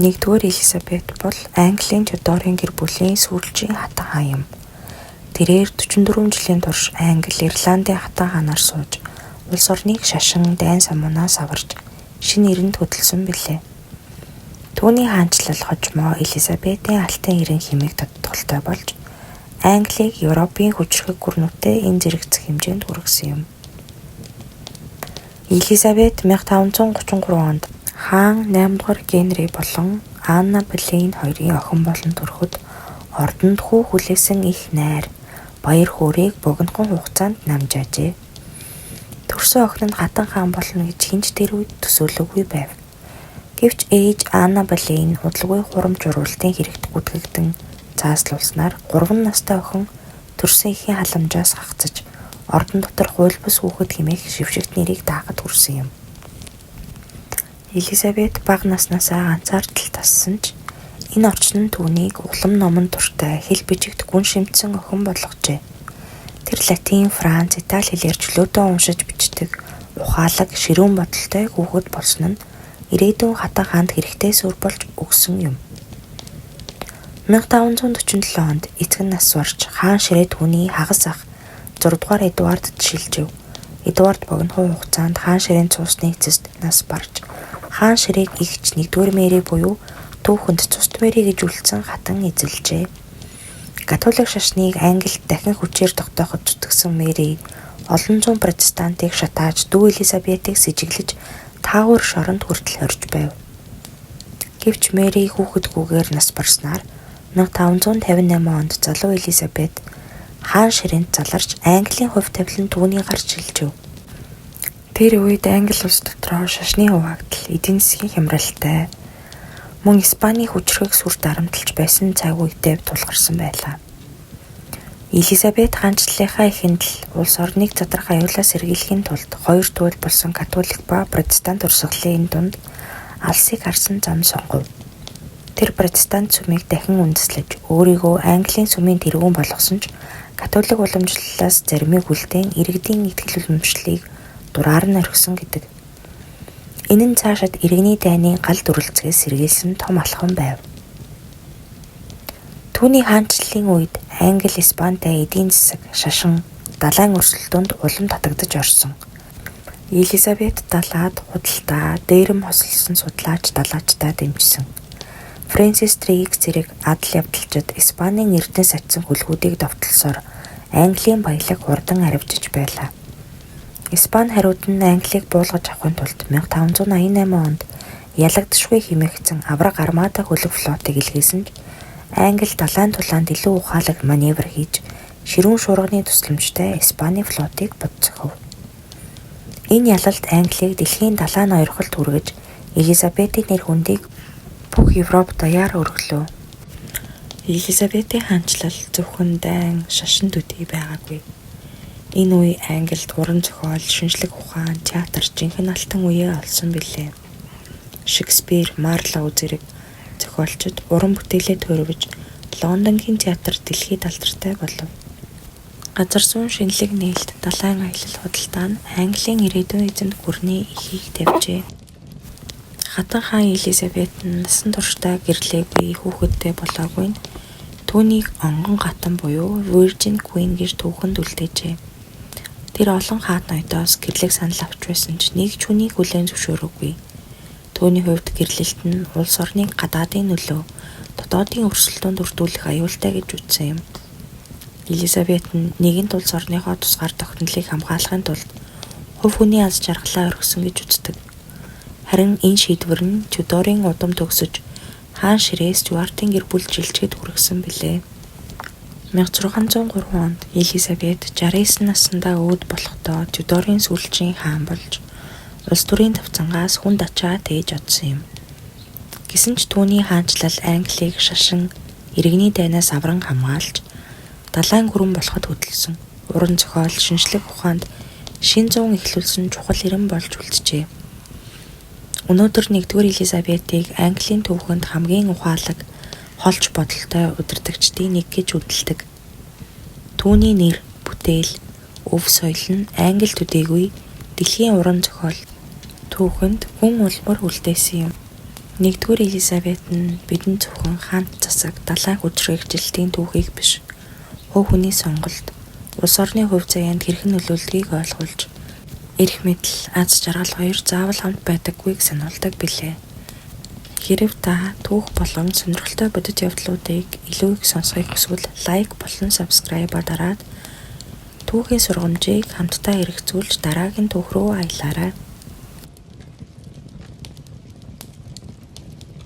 Нэгдүгээр Элизабет бол Английн Тюдорын гэр бүлийн сүүлчийн хатан хаан юм. Тэрээр 44 жилийн турш Англи Ирландын хатан хаанаар сууж, улс орныг шашин, дайн самуунаас аварж, шинэ эрэнд хөдөлсөн билээ. Түүний хаанчлал хожмоо Элизабетийн алтан эрен хэмээх тодтголтой болж, Англиг Европын хүчрхэг гүрнүүтэй энэ зэрэгцэх хэмжээнд хүргэсэн юм. Элизабет 1533 онд хаан 8 дугаар Генри болон Анна Болейн хоёрын охин болон төрөхөд ордонд хүү хүлээсэн их найр, баяр хөөргийг богинохон хугацаанд намжаажээ. Төрсөн охин нь хатан хаан болно гэж хинч тэр үед төсөөлөөгүй байв. Гэвч ээж Анна Болейн удалгүй хурамч урвалтын хэрэгт гүтгэгдэн цааслуулснаар 3 настай охин төрсөн эхийн халамжаас хагцаж ордон дотор хуйлбус хүүхэд хэмээх шившигт нэрийг даахад хүрсэн юм. Элизабет бага наснасаа ганцаардал тассан ч энэ орчин нь түүнийг улам номон туртай хэл бичигт гүн шимтсэн охин болгожээ. Тэр латин, франц, итали хэлээр чөлөөтэй уншиж бичдэг ухаалаг, ширүүн бодолтой хүүхэд болсон нь ирээдүйн хатан хаанд хэрэгтэй суурь болж өгсөн юм. 1547 онд эцэг нь нас барж хаан ширээ түүний хагас ах 6 дугаар Эдуардд шилжив. Эдуард богинохон хугацаанд хаан ширээн цусны эцэст нас барж хаан ширээг игч 1-р Мэри буюу түүхэнд цусд Мэри гэж үлдсэн хатан эзэлжээ. Католик шашныг Англид дахин хүчээр тогтооход зүтгэсэн Мэри олон зуун протестантыг шатааж дүү Элизабетыг сэжиглэж таагуур шоронд хүртэл хорж байв. Гэвч Мэри хүүхэдгүйгээр нас барснаар 1558 онд залуу Элизабет хаан ширээнд заларч Английн хувь тавилан түүний гарч шилжив. Тэр үед Англи улс дотроо шашны хуваагдал, эдийн засгийн хямралтай, мөн Испаний хүчрхэг сүр дарамтлж байсан цаг үедээ тулгарсан байлаа. Элизабет хаанчлалынхаа эхэнд л улс орныг задрах аюулаас сэргийлэхийн тулд хоёр туйл болсон католик ба протестант урсгалын дунд алсыг харсан зам сонгов. Тэр протестант сүмийг дахин үндэслэж өөрийгөө Английн сүмийн тэргүүн болгосон ч католик уламжлалаас заримыг үлдээн иргэдийн итгэл уламжлалыг дураар нь орхисон гэдэг. Энэ нь цаашид иргэний дайны гал дүрлцгээс сэргийлсэн том алхам байв. Түүний хаанчлалын үед Англи, Испанитай эдийн засаг, шашин, далайн өрсөлдөөнд улам татагдаж орсон. Элизабет далаад худалдаа, дээрэм хосолсон судлаач далаачтай дэмжсэн. Фрэнсис Дрейк зэрэг адал явдалчид Испанийн эрдэнэс атсан хөлгүүдийг довтлосоор Английн баялаг хурдан аривжиж байлаа. Испани хариуд нь Англиг буулгаж авахын тулд 1588 онд ялагдшгүй хэмээгдсэн авраг армада хөлөг флотыг илгээсэн ч Англи далайн тулаанд илүү ухаалаг маневр хийж ширүүн шуурганы тусламжтай Испани флотыг бодцохов. Энэ ялалт Англиг дэлхийн далайн ноёрхолд хүргэж Элизабетийн нэр хүндийг бүх Европ даяар өргөлөө. Элизабетийн хаанчлал зөвхөн дайн, шашин төдий байгаагүй. Энэ үе Англид уран зохиол, шинжлэх ухаан, театр жинхэнэ алтан үеэ олсон билээ. Шекспир, Марлоу зэрэг зохиолчид уран бүтээлээ төрөвж Лондонгийн театр дэлхийд алдартай болов. Газар зүүн шинэлэг нээлт, далайн аялал худалдаа нь Английн ирээдүйн эзэмд гүрний эхийг тавьжээ. Хатан хаан Элизабет нь насан туршдаа гэрлээгүй, хүүхэдтэй болоогүй нь түүнийг онгон хатан буюу Virgin Queen гэж түүхэнд үлдээжээ. Тэр олон хаан ноёдоос гэрлийг санал авч байсан ч нэг ч хүнийг хүлээн зөвшөөрөөгүй. Түүний хувьд гэрлэлт нь улс орныг гадаадын нөлөө, дотоодын өрсөлдөөнд өртүүлэх аюултай гэж үзсэн юм. Элизабет нь нэгэнт улс орныхоо тусгаар тогтнолыг хамгаалахын тулд хувь хүний аз жаргалаа орхисон гэж үздэг. Харин энэ шийдвэр нь Тюдорын удам төгсөж хаан ширээ Стюартын гэр бүл жилчгэд хүргэсэн билээ. 1603 онд Элизабет 69 наснда өвд болохдоо Тюдорын сүүлчийн хаан болж улс төрийн тавцангаас хүнд ачаа тээж одсон юм. Гэсэн ч түүний хаанчлал Англиг шашин, иргэний дайнаас авран хамгаалж далайн гүрэн болоход хөдөлсөн. Уран зохиол, шинжлэх ухаанд шин зүүн эхлүүлсэн чухал ирэн болж үлджээ. Өнөөдөр 1-р Элизабетийг Английн төвхөнд хамгийн ухаалаг, холч бодолтой удирдагчдын нэг гэж үдэлдэг. Түүний нэр, бүтээл, өв соёл нь Англи төдийгүй дэлхийн уран зохиол түүхэнд гүн улмар үлдээсэн юм. Нэгдүгээр Элизабет нь бидэнд зөвхөн хаант засаг, далайн хүчрхэгжилтийн түүхийг биш, хувь хүний сонголт, улс орны хувь заяанд хэрхэн нөлөөлдгийг ойлгуулж, эрх мэдэл, аз жаргал хоёр заавал хамт байдаггүйг сануулдаг билээ. Хэрэв та түүх болон сонирхолтой бодит явдлуудыг илүү их сонсохыг хүсвэл лайк болон сабскрайбаар дараад түүхийн сургамжийг хамтдаа хэрэгжүүлж дараагийн түүх рүү аялаарай.